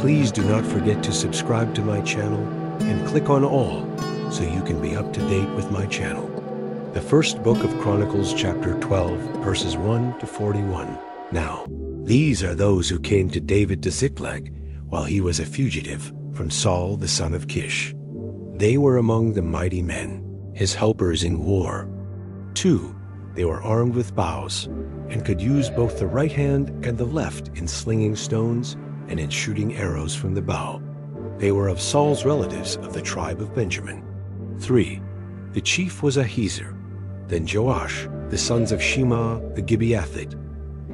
Please do not forget to subscribe to my channel and click on all so you can be up to date with my channel. The first book of Chronicles, chapter 12, verses 1 to 41. Now, these are those who came to David to Ziklag while he was a fugitive from Saul the son of Kish. They were among the mighty men, his helpers in war. 2, they were armed with bows and could use both the right hand and the left in slinging stones and in shooting arrows from the bow. They were of Saul's relatives of the tribe of Benjamin. 3, the chief was Ahiezer, then Joash, the sons of Shema the Gibeathite,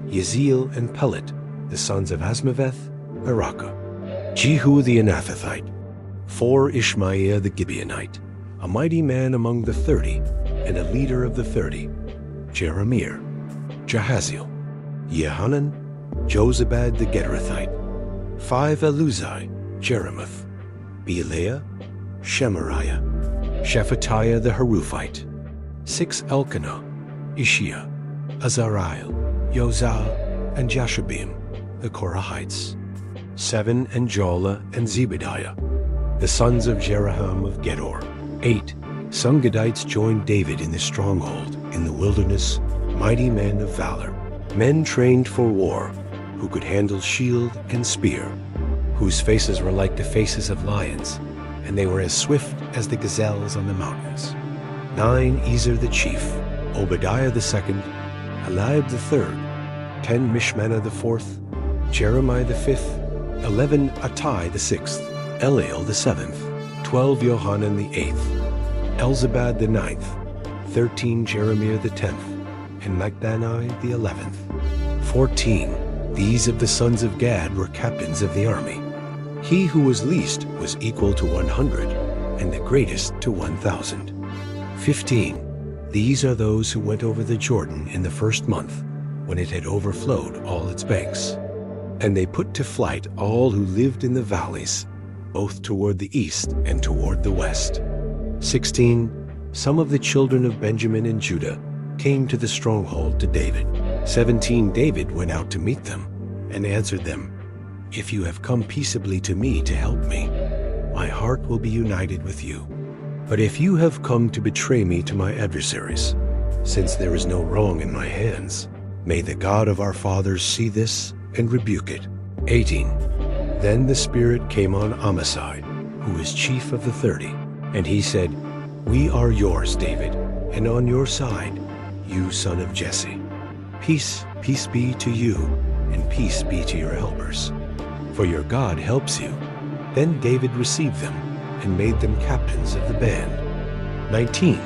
Yeziel and Pelet, the sons of Asmaveth, Berakah, Jehu the Anathothite, 4, Ishmaiah the Gibeonite, a mighty man among the 30, and a leader of the 30, Jeremiah, Jahaziel, Yehanan, Jozabad the Gederathite, 5, Eluzai, Jeremoth, Bealiah, Shemariah, Shephatiah the Haruphite, 6, Elkanah, Ishiah, Azariel, Yozah, and Jashabim, the Korahites, 7, and Jola and Zebediah, the sons of Jeraham of Gedor. 8, some Gadites joined David in the stronghold in the wilderness, mighty men of valor, men trained for war, who could handle shield and spear, whose faces were like the faces of lions, and they were as swift as the gazelles on the mountains. 9, Ezer the chief, Obadiah the second, Eliab the third, 10, Mishmannah the fourth, Jeremiah the fifth, 11, Attai the sixth, Eliel the seventh, 12, Johanan the eighth, Elzabad the ninth, 13, Jeremiah the 10th, and Magdani the 11th. 14, these of the sons of Gad were captains of the army. He who was least was equal to 100, and the greatest to 1,000. 15, these are those who went over the Jordan in the first month, when it had overflowed all its banks. And they put to flight all who lived in the valleys, both toward the east and toward the west. 16, some of the children of Benjamin and Judah came to the stronghold to David. 17, David went out to meet them and answered them, "If you have come peaceably to me to help me, my heart will be united with you. But if you have come to betray me to my adversaries, since there is no wrong in my hands, may the God of our fathers see this and rebuke it." 18, then the Spirit came on Amasai, who is chief of the 30, and he said, "We are yours, David, and on your side, you son of Jesse. Peace, peace be to you, and peace be to your helpers. For your God helps you." Then David received them and made them captains of the band. 19,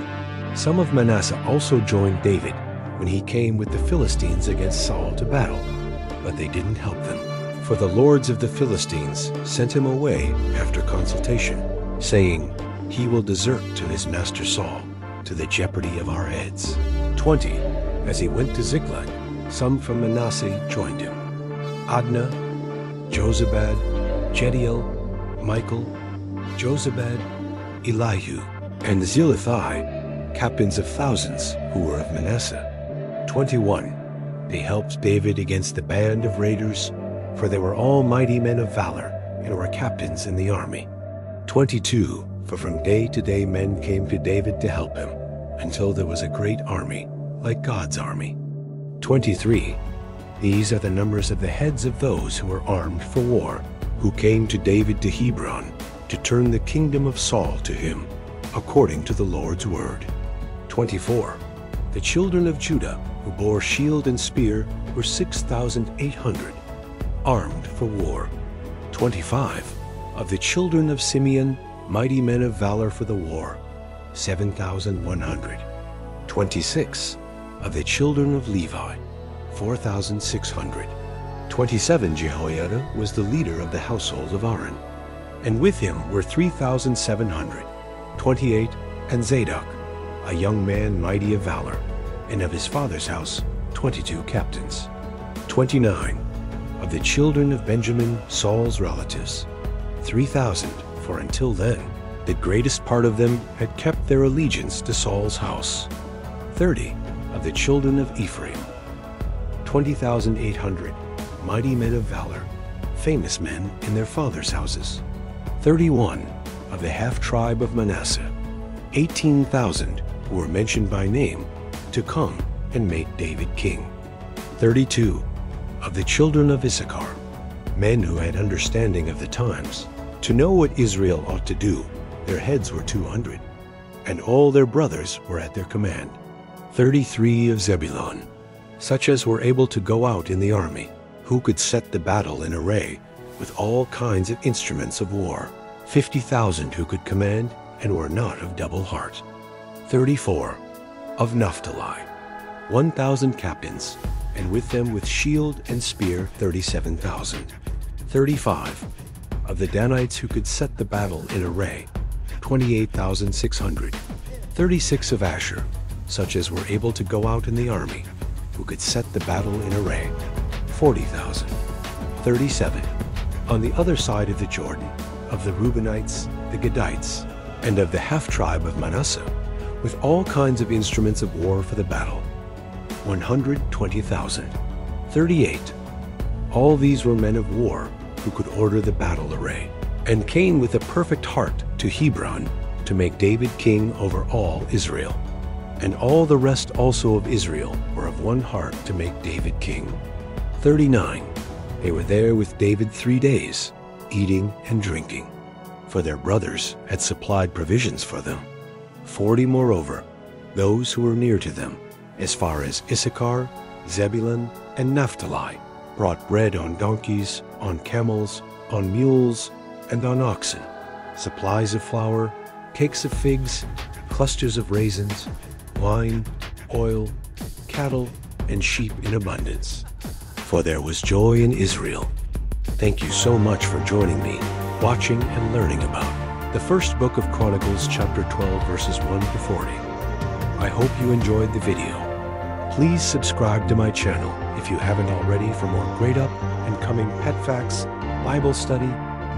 some of Manasseh also joined David when he came with the Philistines against Saul to battle, but they didn't help them. For the lords of the Philistines sent him away after consultation, saying, "He will desert to his master Saul, to the jeopardy of our heads." 20, as he went to Ziklag, some from Manasseh joined him: Adnah, Jozabad, Jediel, Michael, Jozabad, Elihu, and Zilithai, captains of thousands who were of Manasseh. 21, they helped David against the band of raiders, for they were all mighty men of valor and were captains in the army. 22, for from day to day men came to David to help him, until there was a great army, like God's army. 23, these are the numbers of the heads of those who were armed for war, who came to David to Hebron, to turn the kingdom of Saul to him, according to the Lord's word. 24, the children of Judah, who bore shield and spear, were 6,800, armed for war. 25, of the children of Simeon, mighty men of valor for the war, 7,100. 26, of the children of Levi, 4,600. 27, Jehoiada was the leader of the household of Aaron, and with him were 3,700. 28, and Zadok, a young man mighty of valor, and of his father's house 22 captains. 29, of the children of Benjamin, Saul's relatives, 3,000, for until then the greatest part of them had kept their allegiance to Saul's house. 30, of the children of Ephraim, 20,800, mighty men of valor, famous men in their fathers' houses. 31 of the half-tribe of Manasseh, 18,000 who were mentioned by name to come and make David king. 32 of the children of Issachar, men who had understanding of the times, to know what Israel ought to do. Their heads were 200, and all their brothers were at their command. 33 of Zebulun, such as were able to go out in the army, who could set the battle in array with all kinds of instruments of war. 50,000 who could command and were not of double heart. 34 of Naphtali, 1,000 captains, and with them with shield and spear 37,000. 35 of the Danites who could set the battle in array, 28,600. 36 of Asher, such as were able to go out in the army, who could set the battle in array, 40,000. 37 on the other side of the Jordan, of the Reubenites, the Gadites, and of the half-tribe of Manasseh, with all kinds of instruments of war for the battle, 120,000. 38 all these were men of war who could order the battle array, and came with a perfect heart to Hebron to make David king over all Israel. And all the rest also of Israel were of one heart to make David king. 39 they were there with David 3 days, eating and drinking, for their brothers had supplied provisions for them. 40 moreover, those who were near to them, as far as Issachar, Zebulun, and Naphtali, brought bread on donkeys, on camels, on mules, and on oxen, supplies of flour, cakes of figs, clusters of raisins, wine, oil, cattle, and sheep in abundance. For there was joy in Israel. Thank you so much for joining me, watching and learning about the first book of Chronicles, chapter 12, verses 1 to 40. I hope you enjoyed the video. Please subscribe to my channel if you haven't already for more great up and coming pet facts, Bible study,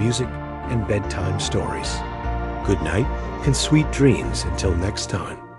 music, and bedtime stories. Good night and sweet dreams until next time.